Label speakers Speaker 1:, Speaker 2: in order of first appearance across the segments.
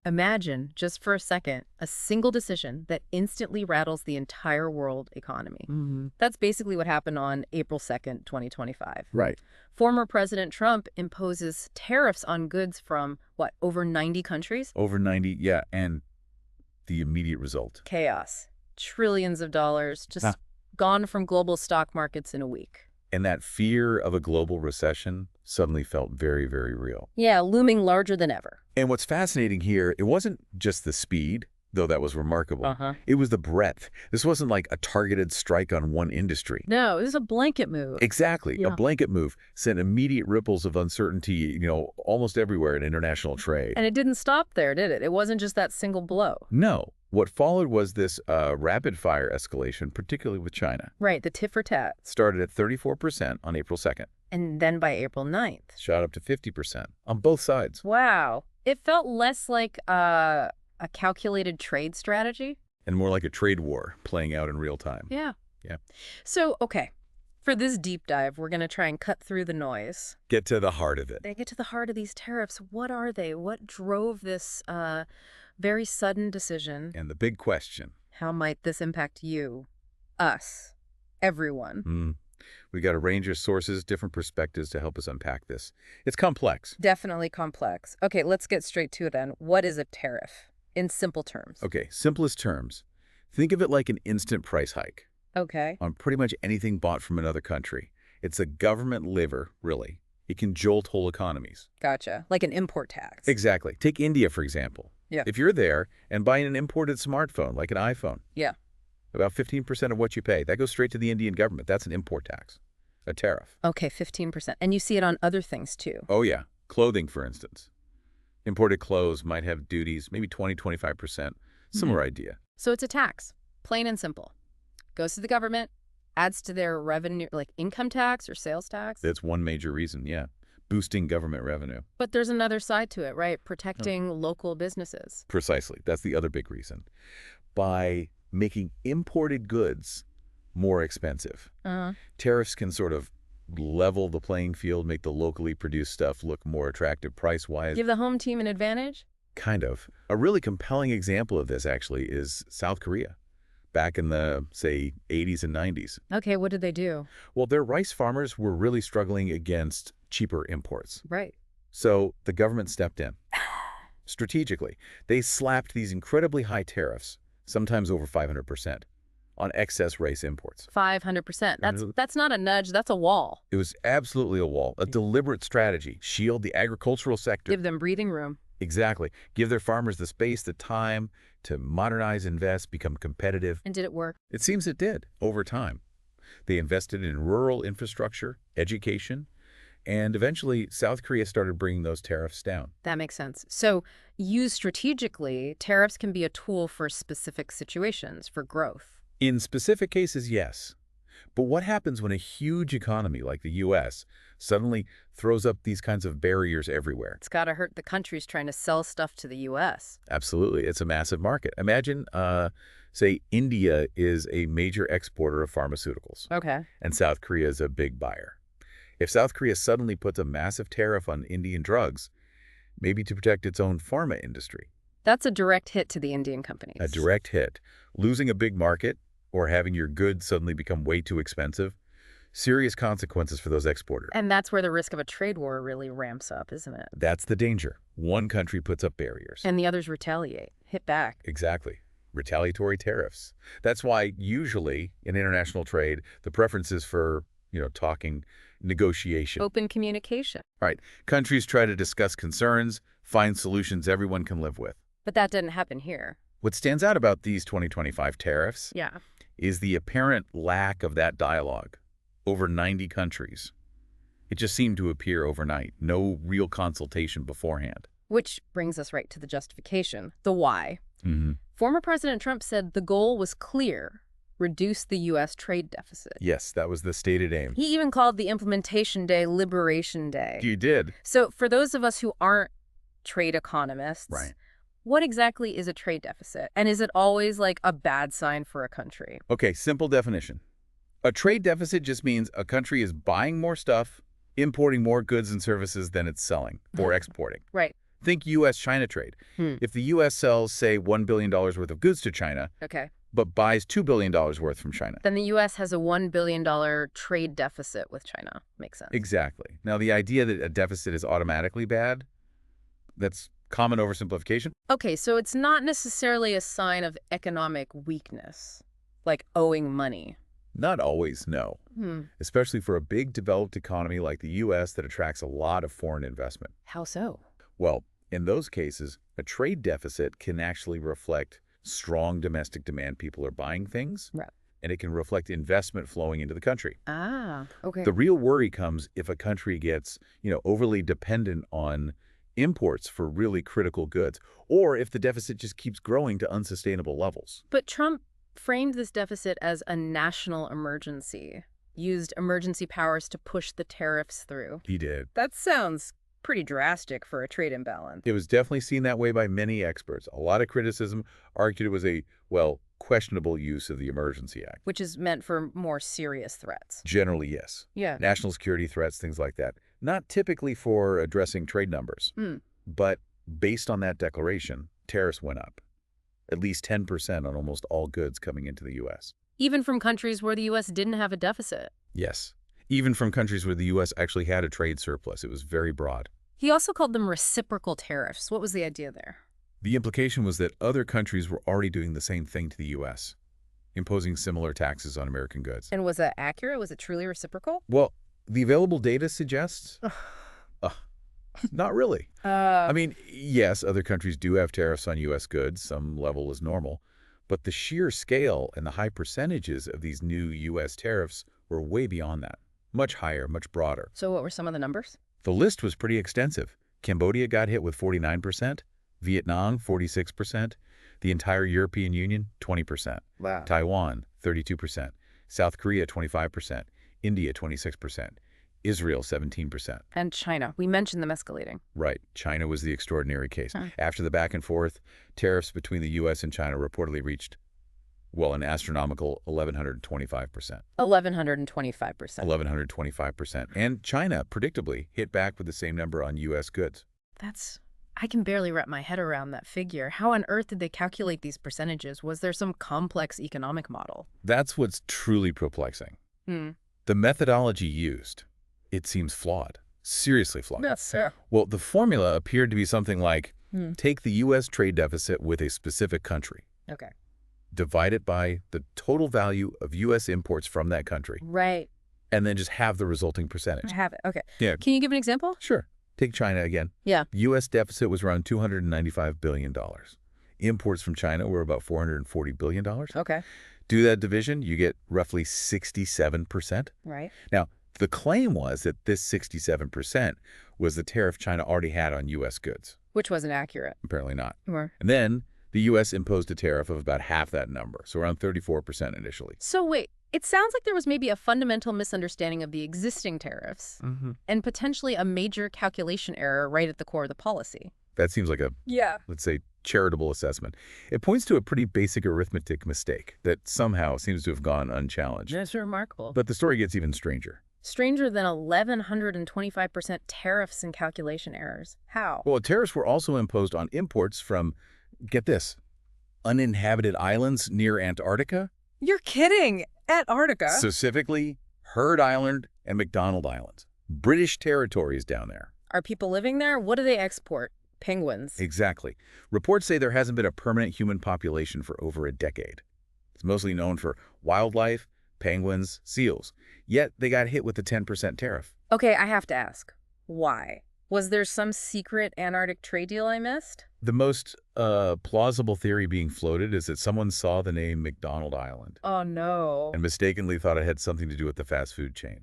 Speaker 1: Imagine, just for a second, a single decision that instantly rattles the entire world economy. That's basically what happened on April 2nd, 2025.
Speaker 2: Right.
Speaker 1: Former President Trump imposes tariffs on goods from, what, over 90 countries?
Speaker 2: Over 90, yeah, and the immediate result.
Speaker 1: Chaos. Trillions of dollars just gone from global stock markets in a week.
Speaker 2: And that fear of a global recession suddenly felt very, very real.
Speaker 1: Yeah, looming larger than ever.
Speaker 2: And what's fascinating here, it wasn't just the speed, though that was remarkable. It was the breadth. This wasn't like a targeted strike on one industry.
Speaker 1: No, this is a blanket move.
Speaker 2: Exactly. A blanket move sent immediate ripples of uncertainty, almost everywhere in international trade.
Speaker 1: And it didn't stop there, did it? It wasn't just that single blow.
Speaker 2: No. What followed was this rapid-fire escalation, particularly with China.
Speaker 1: Right, the tit-for-tat.
Speaker 2: Started at 34% on April 2nd.
Speaker 1: And then by April 9th.
Speaker 2: Shot up to 50% on both sides.
Speaker 1: Wow. It felt less like a calculated trade strategy.
Speaker 2: And more like a trade war playing out in real time.
Speaker 1: Yeah.
Speaker 2: Yeah.
Speaker 1: So, okay, for this deep dive, we're going to try and cut through the noise.
Speaker 2: Get to the heart of it.
Speaker 1: Get to the heart of these tariffs. What are they? What drove this very sudden decision?
Speaker 2: And the big question.
Speaker 1: How might this impact you, us, everyone?
Speaker 2: We got a range of sources, different perspectives to help us unpack this. It's complex.
Speaker 1: Definitely complex. Okay, let's get straight to it then. What is a tariff in simple terms?
Speaker 2: Okay, simplest terms. Think of it like an instant price hike.
Speaker 1: Okay.
Speaker 2: On pretty much anything bought from another country. It's a government lever, really. It can jolt whole economies.
Speaker 1: Gotcha. Like an import tax.
Speaker 2: Exactly. Take India, for example.
Speaker 1: Yeah.
Speaker 2: If you're there and buying an imported smartphone, like an iPhone.
Speaker 1: Yeah.
Speaker 2: About 15% of what you pay. That goes straight to the Indian government. That's an import tax, a tariff.
Speaker 1: Okay, 15%. And you see it on other things, too.
Speaker 2: Oh, yeah. Clothing, for instance. Imported clothes might have duties, maybe 20–25%. Similar idea.
Speaker 1: So it's a tax, plain and simple. Goes to the government, adds to their revenue, like income tax or sales tax.
Speaker 2: That's one major reason, yeah. Boosting government revenue.
Speaker 1: But there's another side to it, right? Protecting local businesses.
Speaker 2: Precisely. That's the other big reason. By making imported goods more expensive, tariffs can sort of level the playing field, make the locally produced stuff look more attractive price-wise.
Speaker 1: Give the home team an advantage?
Speaker 2: Kind of. A really compelling example of this, actually, is South Korea. Back in the, say, 80s and 90s.
Speaker 1: Okay, what did they do?
Speaker 2: Well, their rice farmers were really struggling against cheaper imports.
Speaker 1: Right.
Speaker 2: So the government stepped in. Strategically, they slapped these incredibly high tariffs, sometimes over 500%, on excess rice imports.
Speaker 1: 500%. That's not a nudge, that's a wall.
Speaker 2: It was absolutely a wall, a deliberate strategy. Shield the agricultural sector.
Speaker 1: Give them breathing room.
Speaker 2: Exactly. Give their farmers the space, the time to modernize, invest, become competitive.
Speaker 1: And did it work?
Speaker 2: It seems it did, over time. They invested in rural infrastructure, education, and eventually South Korea started bringing those tariffs down.
Speaker 1: That makes sense. So, used strategically, tariffs can be a tool for specific situations, for growth.
Speaker 2: In specific cases, yes. But what happens when a huge economy like the U.S. suddenly throws up these kinds of barriers everywhere?
Speaker 1: It's got to hurt the countries trying to sell stuff to the U.S.
Speaker 2: Absolutely. It's a massive market. Imagine, say, India is a major exporter of pharmaceuticals.
Speaker 1: Okay.
Speaker 2: And South Korea is a big buyer. If South Korea suddenly puts a massive tariff on Indian drugs, maybe to protect its own pharma industry.
Speaker 1: That's a direct hit to the Indian companies.
Speaker 2: A direct hit. Losing a big market or having your goods suddenly become way too expensive, serious consequences for those exporters.
Speaker 1: And that's where the risk of a trade war really ramps up, isn't it?
Speaker 2: That's the danger. One country puts up barriers.
Speaker 1: And the others retaliate, hit back.
Speaker 2: Exactly. Retaliatory tariffs. That's why usually in international trade, the preference is for, talking, negotiation.
Speaker 1: Open communication.
Speaker 2: Right. Countries try to discuss concerns, find solutions everyone can live with.
Speaker 1: But that didn't happen here.
Speaker 2: What stands out about these 2025 tariffs is the apparent lack of that dialogue. Over 90 countries. It just seemed to appear overnight. No real consultation beforehand.
Speaker 1: Which brings us right to the justification, the why. Former President Trump said the goal was clear: reduce the U.S. trade deficit.
Speaker 2: Yes, that was the stated aim.
Speaker 1: He even called the implementation day Liberation Day.
Speaker 2: You did.
Speaker 1: So for those of us who aren't trade economists, what exactly is a trade deficit? And is it always like a bad sign for a country?
Speaker 2: Okay, simple definition. A trade deficit just means a country is buying more stuff, importing more goods and services than it's selling or exporting.
Speaker 1: Right.
Speaker 2: Think U.S.-China trade. If the U.S. sells, say, $1 billion worth of goods to China,
Speaker 1: Okay.
Speaker 2: but buys $2 billion worth from China.
Speaker 1: Then the U.S. has a $1 billion trade deficit with China. Makes sense.
Speaker 2: Exactly. Now, the idea that a deficit is automatically bad, that's common oversimplification.
Speaker 1: Okay, so it's not necessarily a sign of economic weakness, like owing money.
Speaker 2: Not always, no. Especially for a big developed economy like the U.S. that attracts a lot of foreign investment.
Speaker 1: How so?
Speaker 2: Well, in those cases, a trade deficit can actually reflect strong domestic demand. People are buying things,
Speaker 1: Right.
Speaker 2: and it can reflect investment flowing into the country.
Speaker 1: Ah, okay.
Speaker 2: The real worry comes if a country gets, overly dependent on imports for really critical goods, or if the deficit just keeps growing to unsustainable levels.
Speaker 1: But Trump framed this deficit as a national emergency, used emergency powers to push the tariffs through.
Speaker 2: He did.
Speaker 1: That sounds pretty drastic for a trade imbalance.
Speaker 2: It was definitely seen that way by many experts. A lot of criticism argued it was a, questionable use of the Emergency Act.
Speaker 1: Which is meant for more serious threats.
Speaker 2: Generally, yes.
Speaker 1: Yeah.
Speaker 2: National security threats, things like that. Not typically for addressing trade numbers. But based on that declaration, tariffs went up. At least 10% on almost all goods coming into the U.S.
Speaker 1: Even from countries where the U.S. didn't have a deficit.
Speaker 2: Yes. Even from countries where the U.S. actually had a trade surplus. It was very broad.
Speaker 1: He also called them reciprocal tariffs. What was the idea there?
Speaker 2: The implication was that other countries were already doing the same thing to the U.S., imposing similar taxes on American goods.
Speaker 1: And was that accurate? Was it truly reciprocal?
Speaker 2: Well, the available data suggests not really. I mean, yes, other countries do have tariffs on U.S. goods. Some level is normal. But the sheer scale and the high percentages of these new U.S. tariffs were way beyond that. Much higher, much broader.
Speaker 1: So what were some of the numbers?
Speaker 2: The list was pretty extensive. Cambodia got hit with 49%, Vietnam 46%, the entire European Union 20%,
Speaker 1: Wow.
Speaker 2: Taiwan 32%, South Korea 25%, India 26%, Israel 17%.
Speaker 1: And China. We mentioned them escalating.
Speaker 2: Right. China was the extraordinary case.
Speaker 1: Huh.
Speaker 2: After the back and forth, tariffs between the U.S. and China reportedly reached, an astronomical 1,125%.
Speaker 1: 1,125%.
Speaker 2: 1,125%. And China, predictably, hit back with the same number on U.S. goods.
Speaker 1: I can barely wrap my head around that figure. How on earth did they calculate these percentages? Was there some complex economic model?
Speaker 2: That's what's truly perplexing. The methodology used, it seems flawed. Seriously flawed.
Speaker 1: That's fair.
Speaker 2: Well, the formula appeared to be something like, take the U.S. trade deficit with a specific country.
Speaker 1: Okay.
Speaker 2: Divide it by the total value of U.S. imports from that country.
Speaker 1: Right.
Speaker 2: And then just have the resulting percentage.
Speaker 1: I have it. Okay.
Speaker 2: Yeah.
Speaker 1: Can you give an example?
Speaker 2: Sure. Take China again.
Speaker 1: Yeah.
Speaker 2: U.S. deficit was around $295 billion. Imports from China were about $440 billion.
Speaker 1: Okay.
Speaker 2: Do that division, you get roughly 67%.
Speaker 1: Right.
Speaker 2: Now, the claim was that this 67% was the tariff China already had on U.S. goods.
Speaker 1: Which wasn't accurate.
Speaker 2: Apparently not.
Speaker 1: Or...
Speaker 2: And then the U.S. imposed a tariff of about half that number, so around 34% initially.
Speaker 1: So wait, it sounds like there was maybe a fundamental misunderstanding of the existing tariffs and potentially a major calculation error right at the core of the policy.
Speaker 2: That seems like a, let's say, charitable assessment. It points to a pretty basic arithmetic mistake that somehow seems to have gone unchallenged.
Speaker 1: That's remarkable.
Speaker 2: But the story gets even stranger.
Speaker 1: Stranger than 1,125% tariffs and calculation errors. How?
Speaker 2: Well, tariffs were also imposed on imports from, get this, uninhabited islands near Antarctica.
Speaker 1: You're kidding! Antarctica?
Speaker 2: Specifically, Heard Island and McDonald Islands. British territories down there.
Speaker 1: Are people living there? What do they export? Penguins.
Speaker 2: Exactly. Reports say there hasn't been a permanent human population for over a decade. It's mostly known for wildlife, penguins, seals. Yet they got hit with the 10% tariff.
Speaker 1: Okay, I have to ask. Why? Was there some secret Antarctic trade deal I missed?
Speaker 2: The most plausible theory being floated is that someone saw the name McDonald Island
Speaker 1: Oh, no.
Speaker 2: and mistakenly thought it had something to do with the fast food chain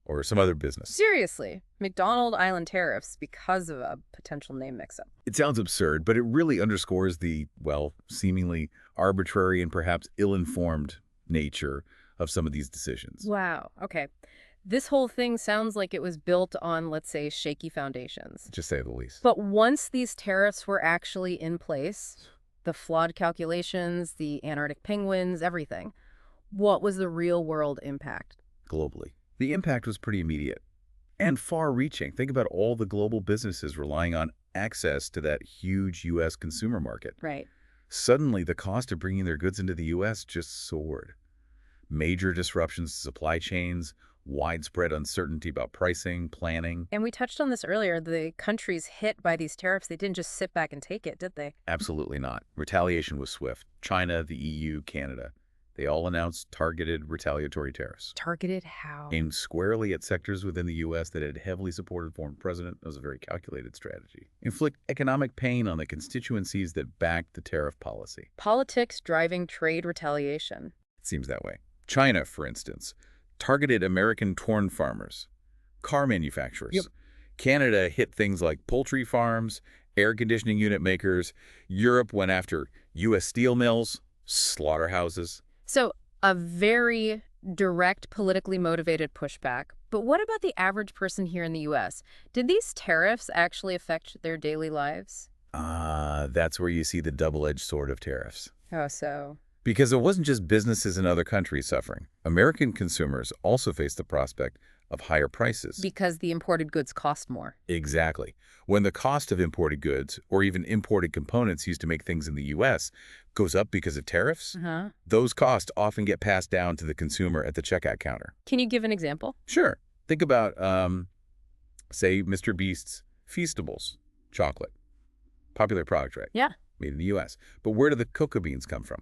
Speaker 2: or some other business.
Speaker 1: Seriously, McDonald Island tariffs because of a potential name mix-up.
Speaker 2: It sounds absurd, but it really underscores the, seemingly arbitrary and perhaps ill-informed nature of some of these decisions.
Speaker 1: Wow. Okay. This whole thing sounds like it was built on, let's say, shaky foundations.
Speaker 2: To say the least.
Speaker 1: But once these tariffs were actually in place, the flawed calculations, the Antarctic penguins, everything, What was the real-world impact?
Speaker 2: Globally, the impact was pretty immediate and far-reaching. Think about all the global businesses relying on access to that huge U.S. consumer market.
Speaker 1: Right.
Speaker 2: Suddenly, the cost of bringing their goods into the U.S. just soared. Major disruptions to supply chains, widespread uncertainty about pricing, planning.
Speaker 1: And we touched on this earlier. The countries hit by these tariffs, they didn't just sit back and take it, did they?
Speaker 2: Absolutely not. Retaliation was swift. China, the EU, Canada. They all announced targeted retaliatory tariffs.
Speaker 1: Targeted how?
Speaker 2: Aimed squarely at sectors within the U.S. that had heavily supported former president. That was a very calculated strategy. Inflict economic pain on the constituencies that backed the tariff policy.
Speaker 1: Politics driving trade retaliation.
Speaker 2: It seems that way. China, for instance, targeted American corn farmers, car manufacturers.
Speaker 1: Yep.
Speaker 2: Canada hit things like poultry farms, air conditioning unit makers. Europe went after U.S. steel mills, slaughterhouses.
Speaker 1: So a very direct, politically motivated pushback. But what about the average person here in the U.S.? Did these tariffs actually affect their daily lives?
Speaker 2: That's where you see the double-edged sword of tariffs.
Speaker 1: How so?
Speaker 2: Because it wasn't just businesses in other countries suffering. American consumers also faced the prospect of higher prices.
Speaker 1: Because the imported goods cost more.
Speaker 2: Exactly. When the cost of imported goods, or even imported components used to make things in the U.S., goes up because of tariffs, those costs often get passed down to the consumer at the checkout counter.
Speaker 1: Can you give an example?
Speaker 2: Sure. Think about, say, Mr. Beast's Feastables chocolate. Popular product, right?
Speaker 1: Yeah.
Speaker 2: Made in the U.S. But where do the cocoa beans come from?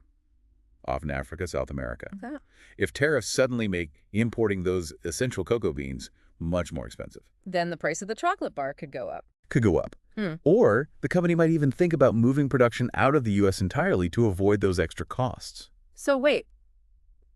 Speaker 2: Often Africa, South America.
Speaker 1: Okay.
Speaker 2: If tariffs suddenly make importing those essential cocoa beans much more expensive.
Speaker 1: Then the price of the chocolate bar could go up.
Speaker 2: Could go up. Or the company might even think about moving production out of the U.S. entirely to avoid those extra costs.
Speaker 1: So wait,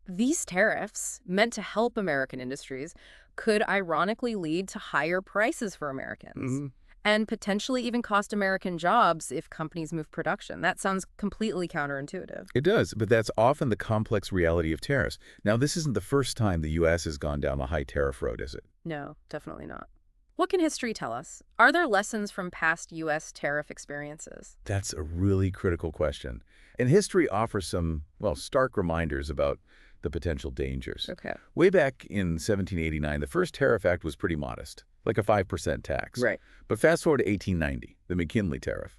Speaker 1: these tariffs, meant to help American industries, could ironically lead to higher prices for Americans. And potentially even cost American jobs if companies move production. That sounds completely counterintuitive.
Speaker 2: It does, but that's often the complex reality of tariffs. Now, this isn't the first time the U.S. has gone down a high tariff road, is it?
Speaker 1: No, definitely not. What can history tell us? Are there lessons from past U.S. tariff experiences?
Speaker 2: That's a really critical question. And history offers some, well, stark reminders about the potential dangers.
Speaker 1: Okay.
Speaker 2: Way back in 1789, the first Tariff Act was pretty modest, like a 5% tax.
Speaker 1: Right.
Speaker 2: But fast forward to 1890, the McKinley Tariff.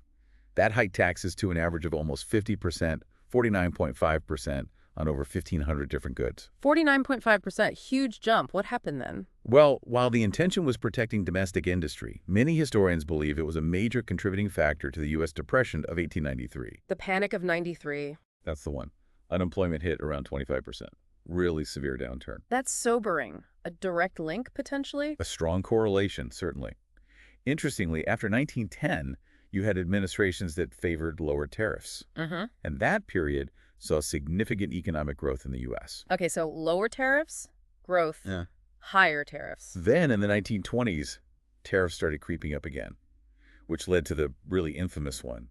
Speaker 2: That hiked taxes to an average of almost 50%, 49.5% on over 1,500 different goods.
Speaker 1: 49.5%, huge jump. What happened then?
Speaker 2: Well, while the intention was protecting domestic industry, many historians believe it was a major contributing factor to the U.S. Depression of 1893.
Speaker 1: The Panic of '93.
Speaker 2: That's the one. Unemployment hit around 25%. Really severe downturn.
Speaker 1: That's sobering. A direct link, potentially?
Speaker 2: A strong correlation, certainly. Interestingly, after 1910, you had administrations that favored lower tariffs. And that period saw significant economic growth in the U.S.
Speaker 1: Okay, so lower tariffs, growth, higher tariffs.
Speaker 2: Then in the 1920s, tariffs started creeping up again, which led to the really infamous one,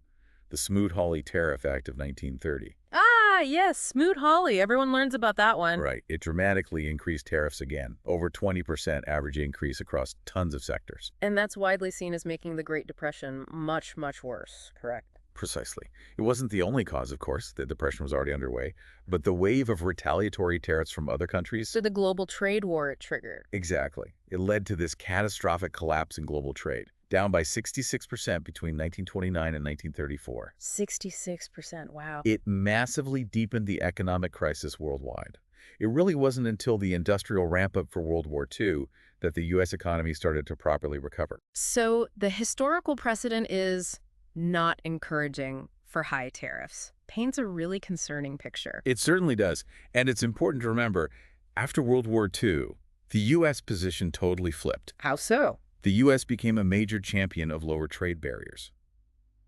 Speaker 2: the Smoot-Hawley Tariff Act of 1930.
Speaker 1: Ah, yes, Smoot-Hawley. Everyone learns about that one.
Speaker 2: Right. It dramatically increased tariffs again, over 20% average increase across tons of sectors.
Speaker 1: And that's widely seen as making the Great Depression much, much worse, correct?
Speaker 2: Precisely. It wasn't the only cause, of course. The Depression was already underway. But the wave of retaliatory tariffs from other countries...
Speaker 1: So the global trade war it triggered.
Speaker 2: Exactly. It led to this catastrophic collapse in global trade, down by 66% between 1929 and 1934.
Speaker 1: 66%, wow.
Speaker 2: It massively deepened the economic crisis worldwide. It really wasn't until the industrial ramp-up for World War II that the U.S. economy started to properly recover.
Speaker 1: So the historical precedent is not encouraging for high tariffs. Paints a really concerning picture.
Speaker 2: It certainly does. And it's important to remember, after World War II, the U.S. position totally flipped.
Speaker 1: How so?
Speaker 2: The U.S. became a major champion of lower trade barriers,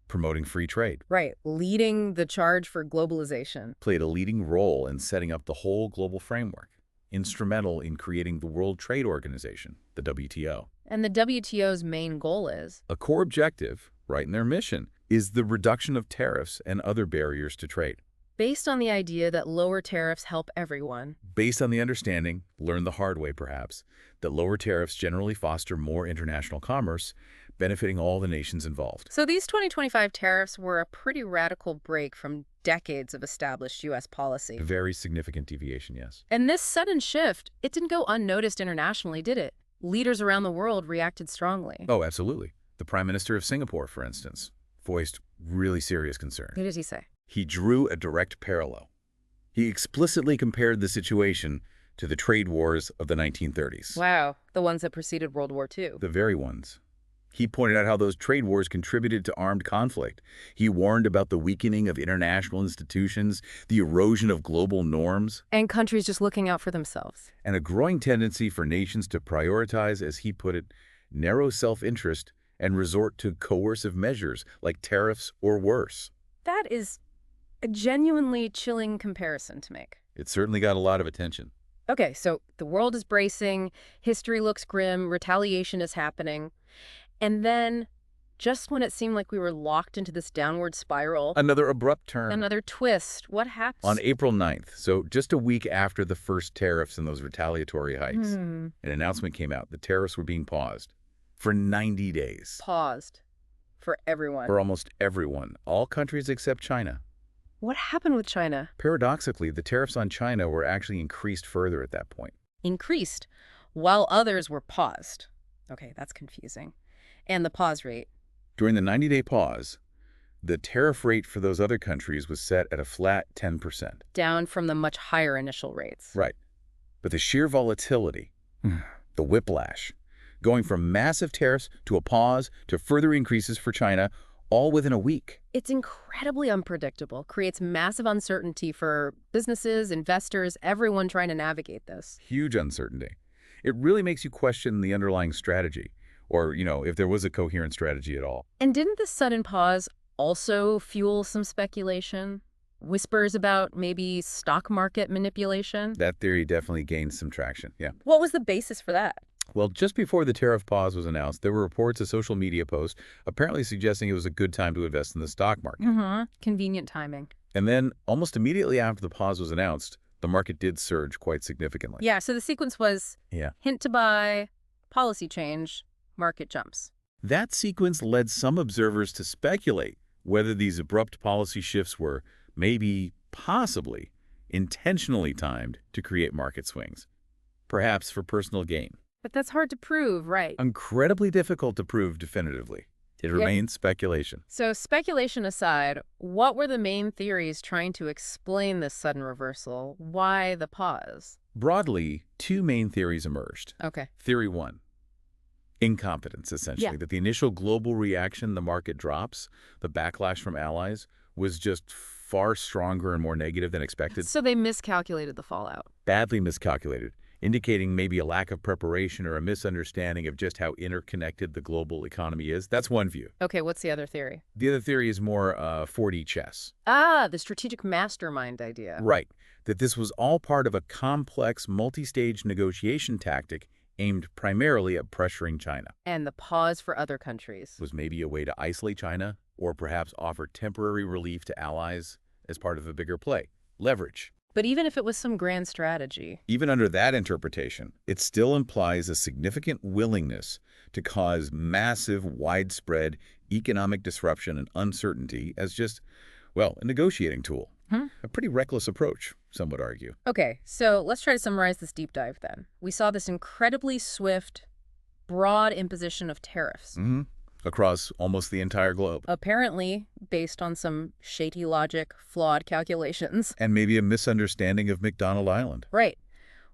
Speaker 2: promoting free trade.
Speaker 1: Right, leading the charge for globalization.
Speaker 2: Played a leading role in setting up the whole global framework, instrumental in creating the World Trade Organization, the WTO.
Speaker 1: And the WTO's main goal is?
Speaker 2: A core objective, right in their mission, is the reduction of tariffs and other barriers to trade.
Speaker 1: Based on the idea that lower tariffs help everyone.
Speaker 2: Based on the understanding, learned the hard way perhaps, that lower tariffs generally foster more international commerce, benefiting all the nations involved.
Speaker 1: So these 2025 tariffs were a pretty radical break from decades of established U.S. policy.
Speaker 2: A very significant deviation, yes.
Speaker 1: And this sudden shift, it didn't go unnoticed internationally, did it? Leaders around the world reacted strongly.
Speaker 2: Oh, absolutely. The Prime Minister of Singapore, for instance, voiced really serious concern.
Speaker 1: What did he say?
Speaker 2: He drew a direct parallel. He explicitly compared the situation to the trade wars of the 1930s.
Speaker 1: Wow, the ones that preceded World War II.
Speaker 2: The very ones. He pointed out how those trade wars contributed to armed conflict. He warned about the weakening of international institutions, the erosion of global norms,
Speaker 1: And countries just looking out for themselves.
Speaker 2: and a growing tendency for nations to prioritize, as he put it, narrow self-interest and resort to coercive measures like tariffs or worse.
Speaker 1: That is a genuinely chilling comparison to make.
Speaker 2: It certainly got a lot of attention.
Speaker 1: Okay, so the world is bracing, history looks grim, retaliation is happening. And then, just when it seemed like we were locked into this downward spiral,
Speaker 2: Another abrupt turn.
Speaker 1: another twist. What happened?
Speaker 2: On April 9th, so just a week after the first tariffs and those retaliatory hikes, an announcement came out. The tariffs were being paused for 90 days.
Speaker 1: Paused. For everyone.
Speaker 2: For almost everyone, all countries except China.
Speaker 1: What happened with China?
Speaker 2: Paradoxically, the tariffs on China were actually increased further at that point.
Speaker 1: Increased, while others were paused. Okay, that's confusing. And the pause rate?
Speaker 2: During the 90-day pause, the tariff rate for those other countries was set at a flat 10%.
Speaker 1: Down from the much higher initial rates.
Speaker 2: Right. But the sheer volatility, the whiplash, going from massive tariffs to a pause to further increases for China, all within a week.
Speaker 1: It's incredibly unpredictable, creates massive uncertainty for businesses, investors, everyone trying to navigate this.
Speaker 2: Huge uncertainty. It really makes you question the underlying strategy, or, if there was a coherent strategy at all.
Speaker 1: And didn't this sudden pause also fuel some speculation? Whispers about maybe stock market manipulation?
Speaker 2: That theory definitely gained some traction, yeah.
Speaker 1: What was the basis for that?
Speaker 2: Well, just before the tariff pause was announced, there were reports of social media posts apparently suggesting it was a good time to invest in the stock market.
Speaker 1: Convenient timing.
Speaker 2: And then, almost immediately after the pause was announced, the market did surge quite significantly.
Speaker 1: Yeah, so the sequence was hint to buy, policy change, market jumps.
Speaker 2: That sequence led some observers to speculate whether these abrupt policy shifts were possibly, intentionally timed to create market swings, perhaps for personal gain.
Speaker 1: But that's hard to prove, right?
Speaker 2: Incredibly difficult to prove definitively. It remains speculation.
Speaker 1: So speculation aside, what were the main theories trying to explain this sudden reversal? Why the pause?
Speaker 2: Broadly, two main theories emerged.
Speaker 1: Okay.
Speaker 2: Theory one, incompetence, essentially.
Speaker 1: Yeah.
Speaker 2: That the initial global reaction, the market drops, the backlash from allies, was just far stronger and more negative than expected.
Speaker 1: So they miscalculated the fallout.
Speaker 2: Badly miscalculated, indicating maybe a lack of preparation or a misunderstanding of just how interconnected the global economy is. That's one view.
Speaker 1: Okay, what's the other theory?
Speaker 2: The other theory is more 4D chess.
Speaker 1: Ah, the strategic mastermind idea.
Speaker 2: Right. That this was all part of a complex, multi-stage negotiation tactic aimed primarily at pressuring China.
Speaker 1: And the pause for other countries.
Speaker 2: Was maybe a way to isolate China or perhaps offer temporary relief to allies as part of a bigger play. Leverage.
Speaker 1: But even if it was some grand strategy,
Speaker 2: Even under that interpretation, it still implies a significant willingness to cause massive, widespread economic disruption and uncertainty as just, a negotiating tool. A pretty reckless approach, some would argue.
Speaker 1: Okay, so let's try to summarize this deep dive then. We saw this incredibly swift, broad imposition of tariffs.
Speaker 2: Across almost the entire globe.
Speaker 1: Apparently based on some shady logic, flawed calculations.
Speaker 2: And maybe a misunderstanding of McDonald Island.
Speaker 1: Right,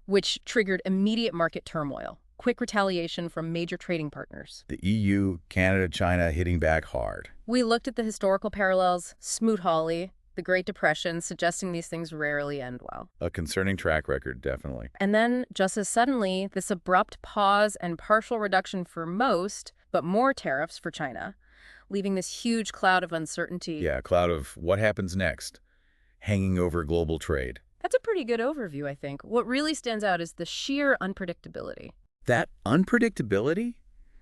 Speaker 1: which triggered immediate market turmoil, quick retaliation from major trading partners.
Speaker 2: The EU, Canada, China hitting back hard.
Speaker 1: We looked at the historical parallels, Smoot-Hawley, the Great Depression, suggesting these things rarely end well.
Speaker 2: A concerning track record, definitely.
Speaker 1: And then, just as suddenly, this abrupt pause and partial reduction for most, but more tariffs for China, leaving this huge cloud of uncertainty.
Speaker 2: Yeah, a cloud of what happens next, hanging over global trade.
Speaker 1: That's a pretty good overview, I think. What really stands out is the sheer unpredictability.
Speaker 2: That unpredictability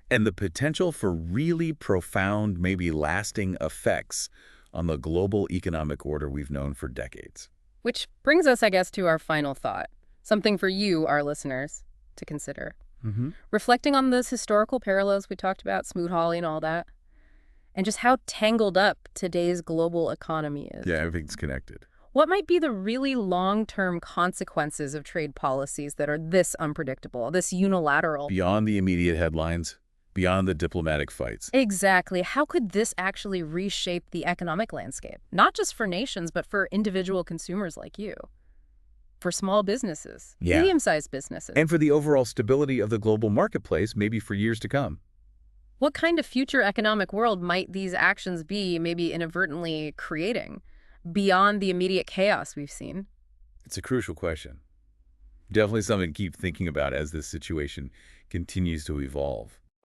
Speaker 2: and the potential for really profound, maybe lasting effects on the global economic order we've known for decades.
Speaker 1: Which brings us, I guess, to our final thought. Something for you, our listeners, to consider. reflecting on those historical parallels we talked about, Smoot-Hawley and all that, and just how tangled up today's global economy is.
Speaker 2: Yeah, everything's connected.
Speaker 1: What might be the really long-term consequences of trade policies that are this unpredictable, this unilateral?
Speaker 2: Beyond the immediate headlines, beyond the diplomatic fights.
Speaker 1: Exactly. How could this actually reshape the economic landscape? Not just for nations, but for individual consumers like you. For small businesses, medium-sized businesses.
Speaker 2: And for the overall stability of the global marketplace, maybe for years to come.
Speaker 1: What kind of future economic world might these actions be maybe inadvertently creating beyond the immediate chaos we've seen?
Speaker 2: It's a crucial question. Definitely something to keep thinking about as this situation continues to evolve.